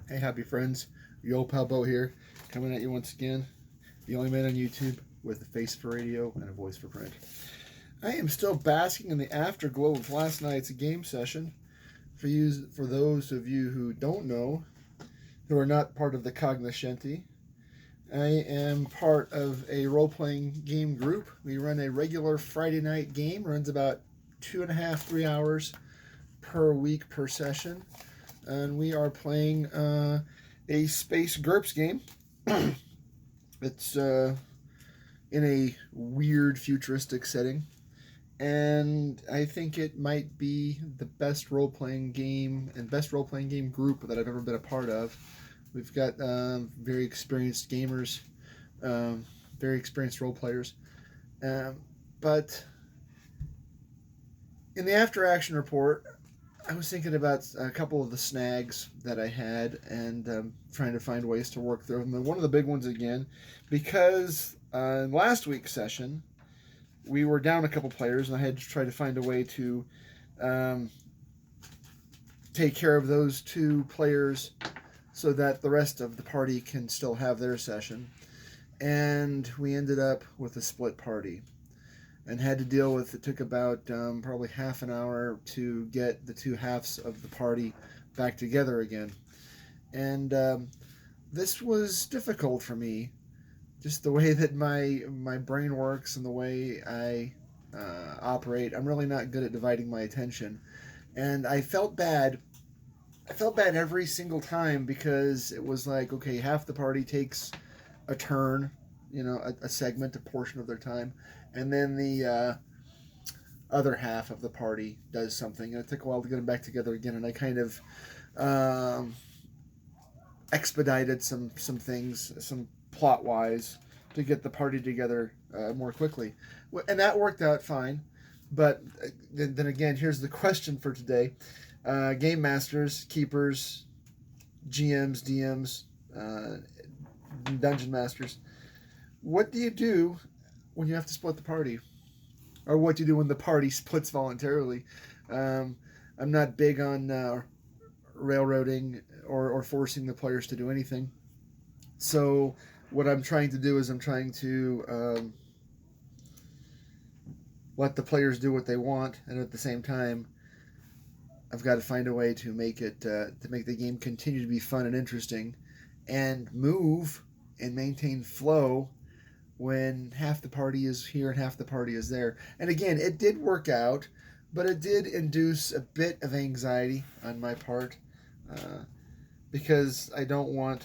Hey, happy friends. Yo Palbo here, coming at you once again. The only man on YouTube with a face for radio and a voice for print. I am still basking in the afterglow of last night's game session. For those of you who don't know, who are not part of the Cognoscenti, I am part of a role-playing game group. We run a regular Friday night game, runs about 2.5, 3 hours per week per session, and we are playing a space GURPS game. It's in a weird futuristic setting, and I think it might be the best role playing game and best role playing game group that I've ever been a part of. We've got very experienced gamers, um, very experienced role players, but in the after action report, I was thinking about a couple of the snags that I had and trying to find ways to work through them. And one of the big ones again, because in last week's session, we were down a couple players, and I had to try to find a way to um, take care of those two players so that the rest of the party can still have their session. And we ended up with a split party and had to deal with it. Took about probably half an hour to get the two halves of the party back together again. And this was difficult for me, just the way that my brain works and the way I operate. I'm really not good at dividing my attention, and I felt bad. I felt bad every single time because it was like, okay, half the party takes a turn, a segment, a portion of their time, and then the other half of the party does something, and it took a while to get them back together again. And I kind of um, expedited some things, some plot wise, to get the party together more quickly, and that worked out fine. But then again, here's the question for today: game masters, keepers, GMs, DMs, dungeon masters. What do you do when you have to split the party? Or what do you do when the party splits voluntarily? Um, I'm not big on railroading or forcing the players to do anything. So what I'm trying to do is I'm trying to let the players do what they want, and at the same time, I've got to find a way to make it to make the game continue to be fun and interesting, and move and maintain flow when half the party is here and half the party is there. And again, it did work out, but it did induce a bit of anxiety on my part uh, because I don't want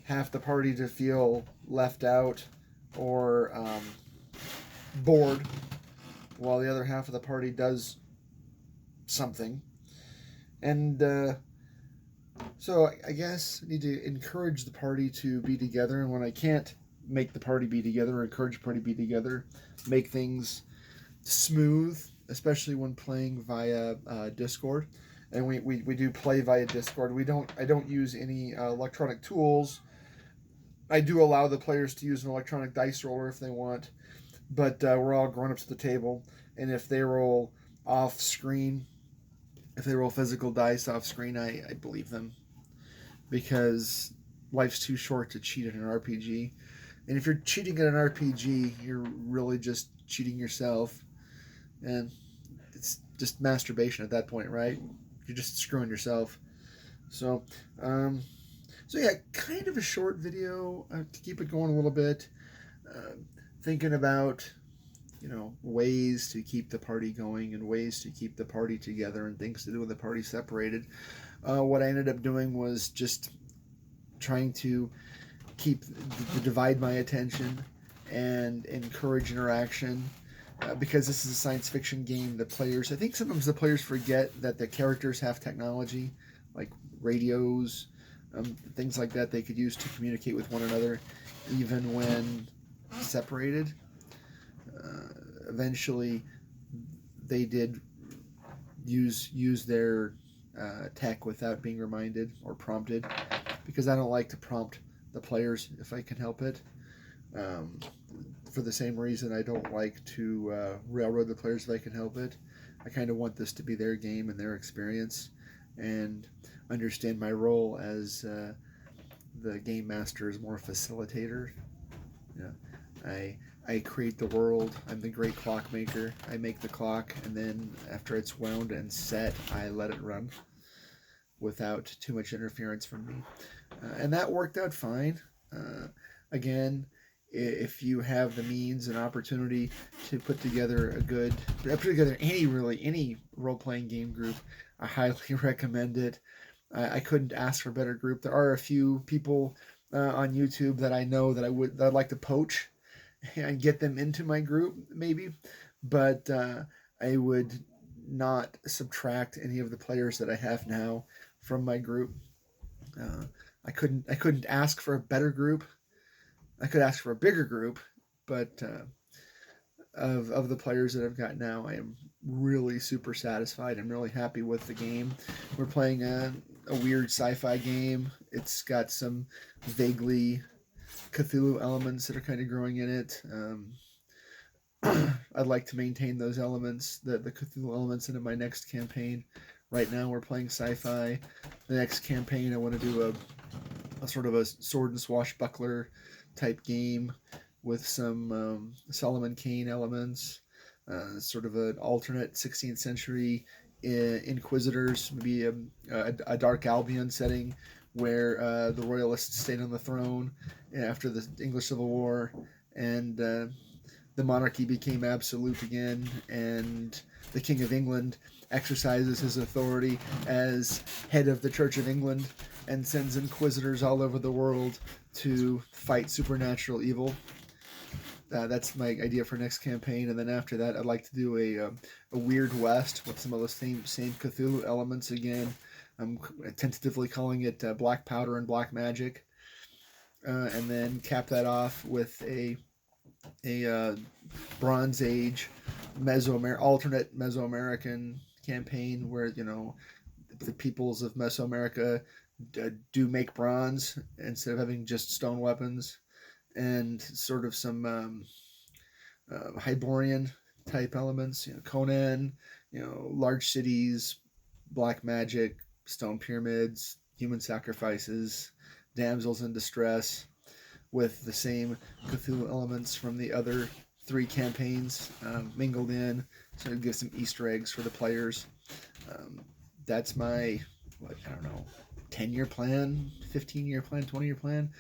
half the party to feel left out or bored while the other half of the party does something. And so I guess I need to encourage the party to be together, and when I can't make the party be together, encourage the party to be together, make things smooth, especially when playing via Discord. And we do play via Discord. I don't use any electronic tools. I do allow the players to use an electronic dice roller if they want, but we're all grown ups at the table, and if they roll off screen, if they roll physical dice off screen, I believe them, because life's too short to cheat in an RPG. And if you're cheating in an RPG, you're really just cheating yourself, and it's just masturbation at that point, right? You're just screwing yourself. So, um, so yeah, kind of a short video to keep it going a little bit. Uh, Thinking about ways to keep the party going and ways to keep the party together and things to do when the party's separated. What I ended up doing was just trying to divide my attention and encourage interaction. Because this is a science fiction game, I think sometimes the players forget that the characters have technology, like radios, things like that they could use to communicate with one another, even when separated. Eventually, they did use their tech without being reminded or prompted, because I don't like to prompt the players if I can help it. Um, for the same reason, I don't like to railroad the players if I can help it. I kind of want this to be their game and their experience, and understand my role as the game master is more facilitator. Yeah, I create the world. I'm the great clockmaker. I make the clock, and then after it's wound and set, I let it run without too much interference from me, and that worked out fine. Again, if you have the means and opportunity to put together any role playing game group, I highly recommend it. I couldn't ask for a better group. There are a few people on YouTube that I know that I'd like to poach and get them into my group maybe, but I would not subtract any of the players that I have now from my group. Uh, I couldn't ask for a better group. I could ask for a bigger group, but of the players that I've got now, I am really super satisfied. I'm really happy with the game. We're playing a weird sci-fi game. It's got some vaguely Cthulhu elements that are kind of growing in it. I'd like to maintain those elements, the Cthulhu elements, into my next campaign. Right now, we're playing sci-fi. The next campaign, I want to do a sort of a sword and swashbuckler type game with some Solomon Kane elements, sort of an alternate 16th century Inquisitors, maybe a Dark Albion setting where the Royalists stayed on the throne after the English Civil War, and the monarchy became absolute again, and the King of England exercises his authority as head of the Church of England and sends inquisitors all over the world to fight supernatural evil. That's my idea for next campaign, and then after that, I'd like to do a Weird West with some of the same Cthulhu elements again. I'm tentatively calling it Black Powder and Black Magic, and then cap that off with a Bronze Age alternate Mesoamerican campaign where the peoples of Mesoamerica do make bronze instead of having just stone weapons, and sort of some Hyborian type elements, Conan, large cities, black magic, stone pyramids, human sacrifices, damsels in distress, with the same Cthulhu elements from the other 3 campaigns mingled in, so it gives some Easter eggs for the players. That's my, 10-year plan, 15-year plan, 20-year plan.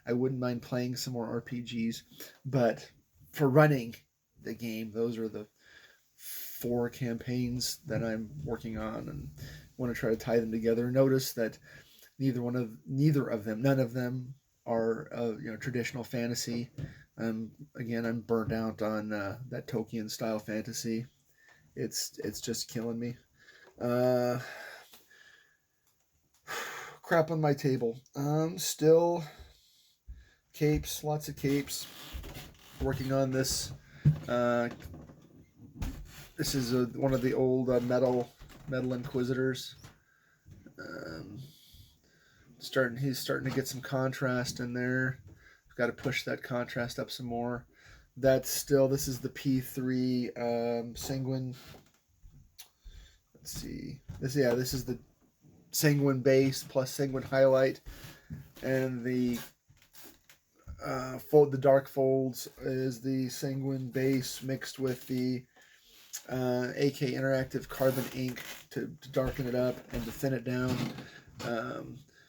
I wouldn't mind playing some more RPGs, but for running the game, those are the 4 campaigns that I'm working on, and want to try to tie them together. Notice that none of them are traditional fantasy. Again, I'm burnt out on that Tolkien style fantasy. It's just killing me. Crap on my table. Still capes, lots of capes. Working on this. This is one of the old metal Inquisitors. He's starting to get some contrast in there. I've got to push that contrast up some more. This is the P3 Sanguine. Let's see. This is the Sanguine base plus Sanguine highlight, and the dark folds is the Sanguine base mixed with the AK Interactive Carbon ink to darken it up and to thin it down.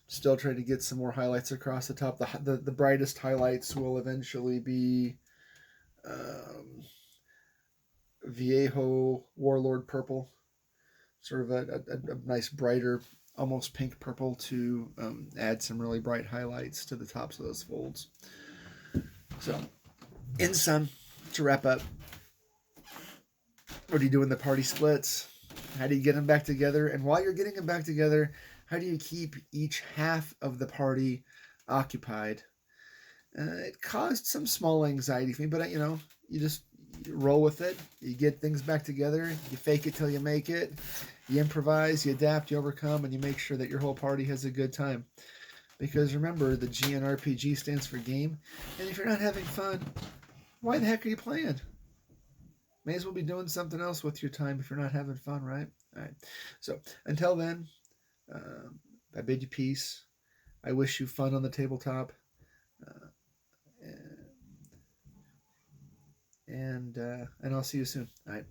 Still trying to get some more highlights across the top. The brightest highlights will eventually be Viejo Warlord Purple, sort of a nice brighter, almost pink purple to add some really bright highlights to the tops of those folds. So, in sum, to wrap up, what do you do in the party splits? How do you get them back together? And while you're getting them back together, how do you keep each half of the party occupied? It caused some small anxiety for me, but you just roll with it. You get things back together. You fake it till you make it. You improvise, you adapt, you overcome, and you make sure that your whole party has a good time. Because remember, the GNRPG stands for game, and if you're not having fun, why the heck are you playing? May as well be doing something else with your time if you're not having fun, right? All right. So until then, I bid you peace. I wish you fun on the tabletop. Uh, and I'll see you soon. All right.